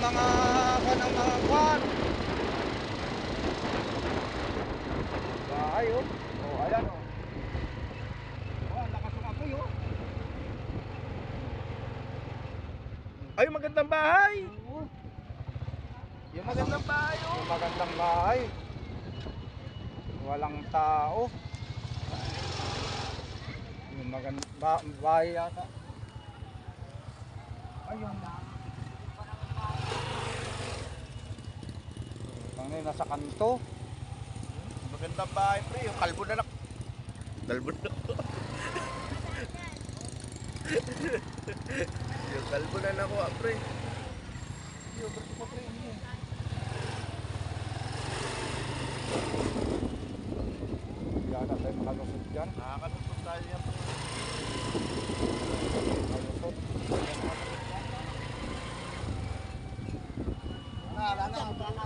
mga kanang mga kwan. Bahay oh. Oh, ayan oh. Oh, ang lakas ng apoy oh. Ay, magandang bahay. Oo. Yung magandang bahay, oh. Yung magandang bahay. Walang tao. Yung magandang bahay yata. Ayun. Ano nasa kanto? Magandang bahay, pre. Yung kalbo na nak... Kalbo na. Yung kalbo na nakuha, pre. Yung berto pa pre. Yata tayo makalusot dyan. Nakakalusot tayo yan, pre. Makalusot. Wala na. Wala.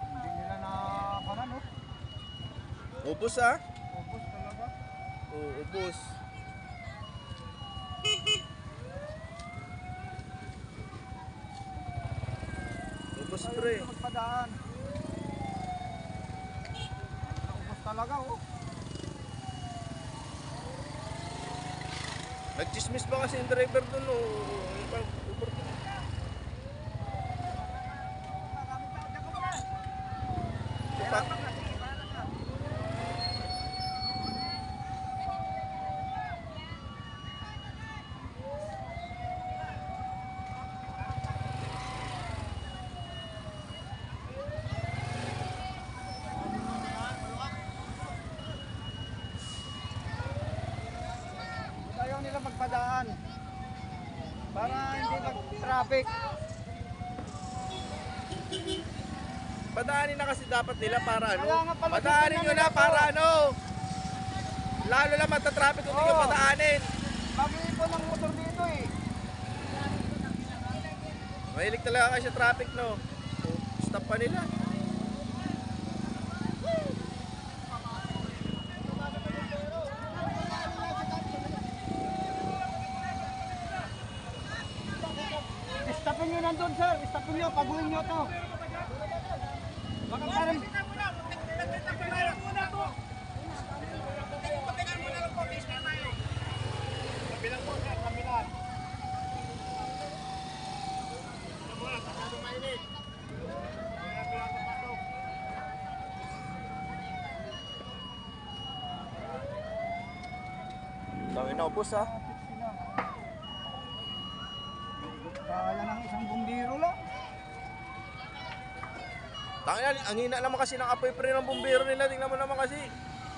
Hindi nila na kanan oh. Ubus, ah. Ubus talaga. Oo, ubus. Ubus, pre. Ayaw magpadaan. Ubus talaga oh. Nagchismis pa kasi yung driver dun, oh. Ayaw nila magpadaan. Para hindi mag-traffic. Padaanin na kasi dapat nila para ano? Kaya nga pala, Padaanin nyo na ito. para ano? Lalo lang matatraffic kung hindi nyo Oo. padaanin. Mag-iipon ng motor dito eh. Mahilig talaga kasi sa traffic, no? Stop pa nila. Stopin nyo nandun sir. Stopin nyo. Paguhin nyo to. Baka parang... Dami na ubos, ha? Kaya ng isang bumbiro lang. Tangina, ang hina naman kasi ng apoy pre ng bumbero nila. Tingnan mo naman kasi.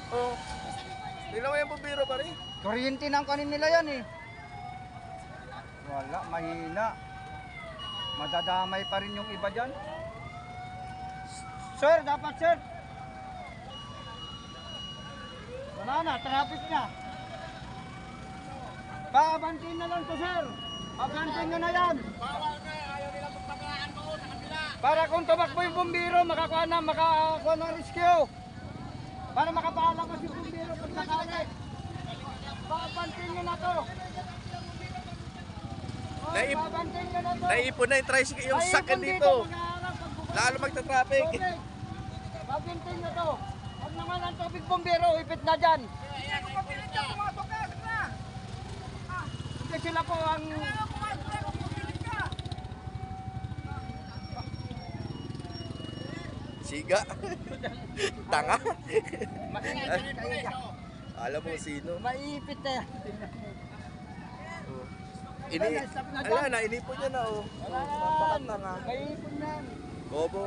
Oh. Tingnan mo yung bumbero pare. Kuryente ng kanin nila yan eh. Wala, mahina. Madadamay pa rin yung iba dyan. Sir, dapat sir. Wala na, traffic na. Paabantin na lang to sir. Abantin nyo na yan. Bawal na, ayaw nila magpagaan doon sa kabila. Para kung tumakbo yung bumbiro, makakuha ng rescue. Para makapaalabas yung bumbiro pag sakali. Paabantin nyo na to. Naip- Paabantin nyo na to. Naipon na yung tricycle, yung Naipon sakyan dito. mag-aarap, pagbukas- Lalo magta-traffic. Tubig. Paabantin nyo to. Pag naman ang tubig bumbiro, ipit na dyan. Hindi sila po ang... Siga. Tanga. Maipit Alam mo sino. Maipit na yan. Oh. Ala na, inipon niya na, oh. Wala Oh, yan. tanga. Maipit na yan. Bobo.